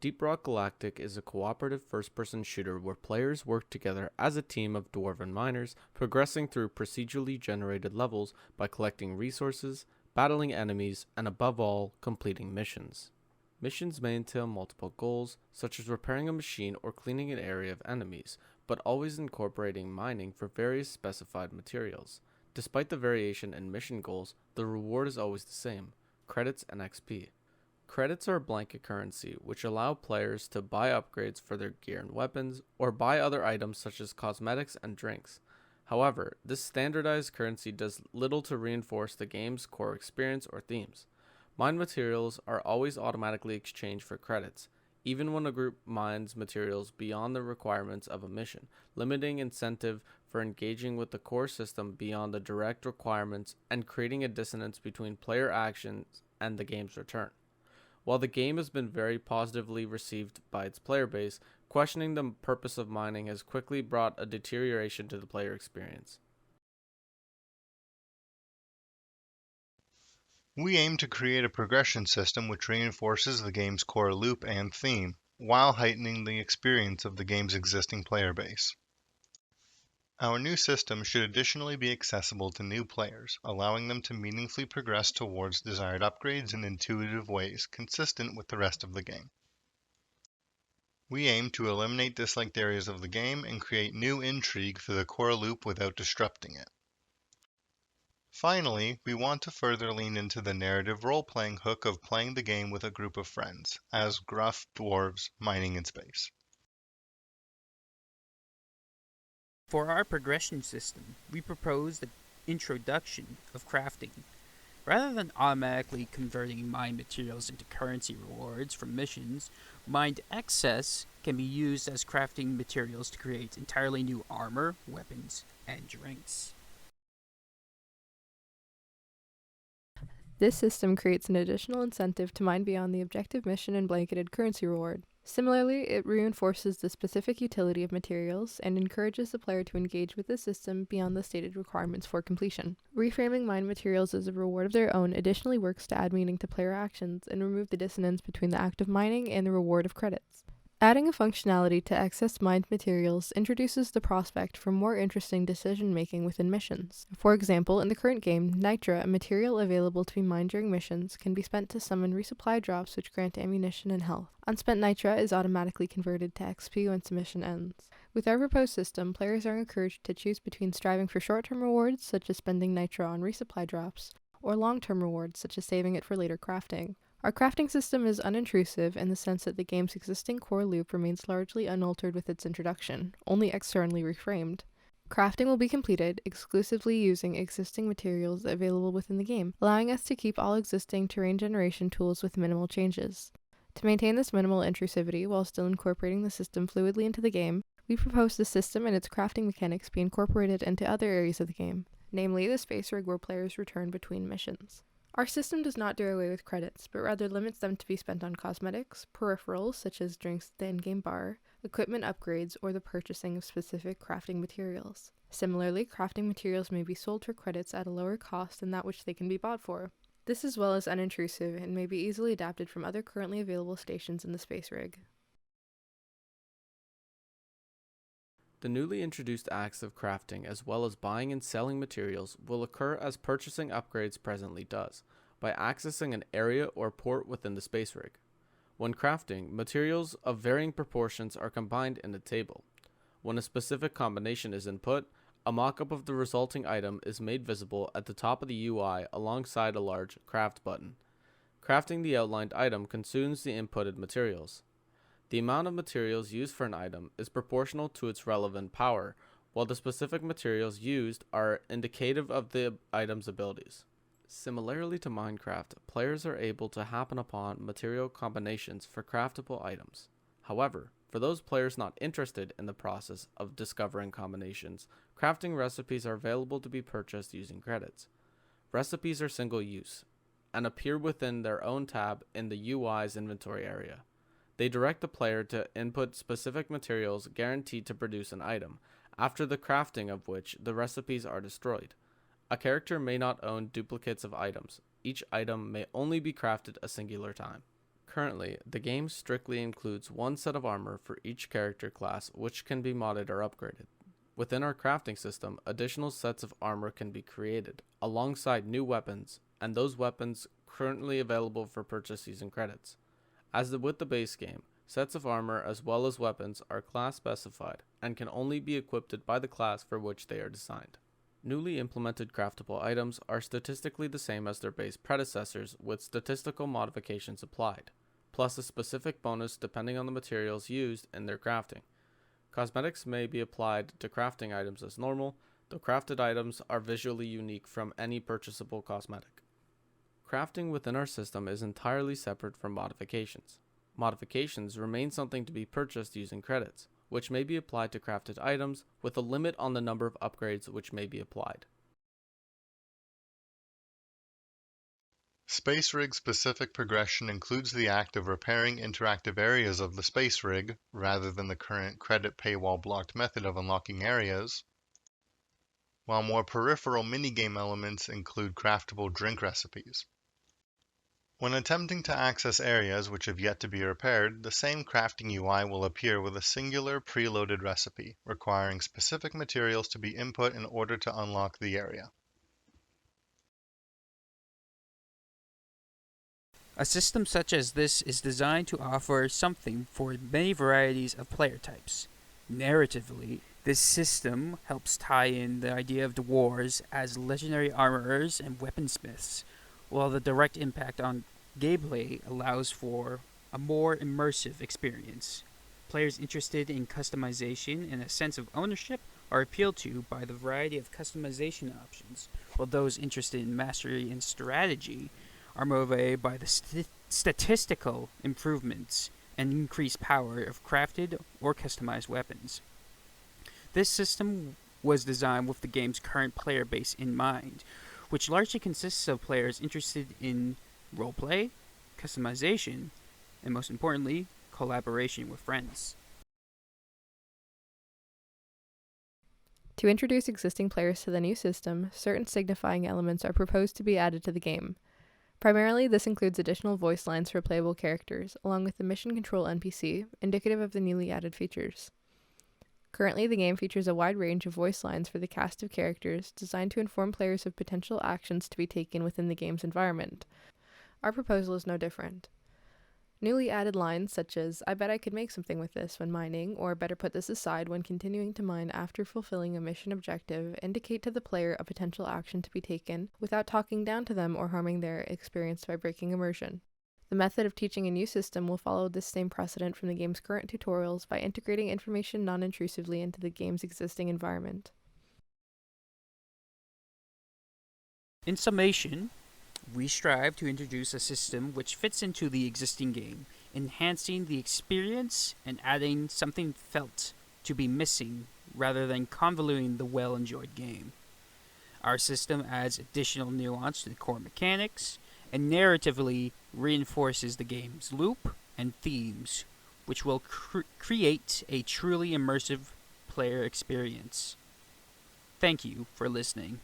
Deep Rock Galactic is a cooperative first-person shooter where players work together as a team of dwarven miners, progressing through procedurally generated levels by collecting resources, battling enemies, and above all, completing missions. Missions may entail multiple goals, such as repairing a machine or cleaning an area of enemies, but always incorporating mining for various specified materials. Despite the variation in mission goals, the reward is always the same: credits and XP. Credits are a blanket currency which allow players to buy upgrades for their gear and weapons, or buy other items such as cosmetics and drinks. However, this standardized currency does little to reinforce the game's core experience or themes. Mined materials are always automatically exchanged for credits, even when a group mines materials beyond the requirements of a mission, limiting incentive for engaging with the core system beyond the direct requirements and creating a dissonance between player actions and the game's return. While the game has been very positively received by its player base, questioning the purpose of mining has quickly brought a deterioration to the player experience. We aim to create a progression system which reinforces the game's core loop and theme, while heightening the experience of the game's existing player base. Our new system should additionally be accessible to new players, allowing them to meaningfully progress towards desired upgrades in intuitive ways consistent with the rest of the game. We aim to eliminate disliked areas of the game and create new intrigue for the core loop without disrupting it. Finally, we want to further lean into the narrative role-playing hook of playing the game with a group of friends, as gruff dwarves mining in space. For our progression system, we propose the introduction of crafting. Rather than automatically converting mined materials into currency rewards from missions, mined excess can be used as crafting materials to create entirely new armor, weapons, and drinks. This system creates an additional incentive to mine beyond the objective mission and blanketed currency reward. Similarly, it reinforces the specific utility of materials and encourages the player to engage with the system beyond the stated requirements for completion. Reframing mined materials as a reward of their own additionally works to add meaning to player actions and remove the dissonance between the act of mining and the reward of credits. Adding a functionality to access mined materials introduces the prospect for more interesting decision-making within missions. For example, in the current game, Nitra, a material available to be mined during missions, can be spent to summon resupply drops which grant ammunition and health. Unspent Nitra is automatically converted to XP once the mission ends. With our proposed system, players are encouraged to choose between striving for short-term rewards, such as spending Nitra on resupply drops, or long-term rewards, such as saving it for later crafting. Our crafting system is unintrusive in the sense that the game's existing core loop remains largely unaltered with its introduction, only externally reframed. Crafting will be completed exclusively using existing materials available within the game, allowing us to keep all existing terrain generation tools with minimal changes. To maintain this minimal intrusivity while still incorporating the system fluidly into the game, we propose the system and its crafting mechanics be incorporated into other areas of the game, namely the space rig where players return between missions. Our system does not do away with credits, but rather limits them to be spent on cosmetics, peripherals such as drinks at the in-game bar, equipment upgrades, or the purchasing of specific crafting materials. Similarly, crafting materials may be sold for credits at a lower cost than that which they can be bought for. This as well is unintrusive and may be easily adapted from other currently available stations in the space rig. The newly introduced acts of crafting as well as buying and selling materials will occur as purchasing upgrades presently does, by accessing an area or port within the space rig. When crafting, materials of varying proportions are combined in a table. When a specific combination is input, a mock-up of the resulting item is made visible at the top of the UI alongside a large craft button. Crafting the outlined item consumes the inputted materials. The amount of materials used for an item is proportional to its relevant power, while the specific materials used are indicative of the item's abilities. Similarly to Minecraft, players are able to happen upon material combinations for craftable items. However, for those players not interested in the process of discovering combinations, crafting recipes are available to be purchased using credits. Recipes are single use and appear within their own tab in the UI's inventory area. They direct the player to input specific materials guaranteed to produce an item, after the crafting of which the recipes are destroyed. A character may not own duplicates of items. Each item may only be crafted a singular time. Currently, the game strictly includes one set of armor for each character class, which can be modded or upgraded. Within our crafting system, additional sets of armor can be created, alongside new weapons, and those weapons currently available for purchase using credits. With the base game, sets of armor as well as weapons are class specified and can only be equipped by the class for which they are designed. Newly implemented craftable items are statistically the same as their base predecessors, with statistical modifications applied, plus a specific bonus depending on the materials used in their crafting. Cosmetics may be applied to crafting items as normal, though crafted items are visually unique from any purchasable cosmetic. Crafting within our system is entirely separate from modifications. Modifications remain something to be purchased using credits, which may be applied to crafted items, with a limit on the number of upgrades which may be applied. Space Rig specific progression includes the act of repairing interactive areas of the Space Rig, rather than the current credit paywall blocked method of unlocking areas, while more peripheral minigame elements include craftable drink recipes. When attempting to access areas which have yet to be repaired, the same crafting UI will appear with a singular preloaded recipe, requiring specific materials to be input in order to unlock the area. A system such as this is designed to offer something for many varieties of player types. Narratively, this system helps tie in the idea of dwarves as legendary armorers and weaponsmiths, while the direct impact on gameplay allows for a more immersive experience. Players interested in customization and a sense of ownership are appealed to by the variety of customization options, while those interested in mastery and strategy are motivated by the statistical improvements and increased power of crafted or customized weapons. This system was designed with the game's current player base in mind, which largely consists of players interested in roleplay, customization, and most importantly, collaboration with friends. To introduce existing players to the new system, certain signifying elements are proposed to be added to the game. Primarily, this includes additional voice lines for playable characters, along with the mission control NPC, indicative of the newly added features. Currently, the game features a wide range of voice lines for the cast of characters, designed to inform players of potential actions to be taken within the game's environment. Our proposal is no different. Newly added lines such as, "I bet I could make something with this when mining," or "better put this aside when continuing to mine after fulfilling a mission objective," indicate to the player a potential action to be taken without talking down to them or harming their experience by breaking immersion. The method of teaching a new system will follow this same precedent from the game's current tutorials by integrating information non-intrusively into the game's existing environment. In summation, we strive to introduce a system which fits into the existing game, enhancing the experience and adding something felt to be missing rather than convoluting the well-enjoyed game. Our system adds additional nuance to the core mechanics and narratively reinforces the game's loop and themes, which will create a truly immersive player experience. Thank you for listening.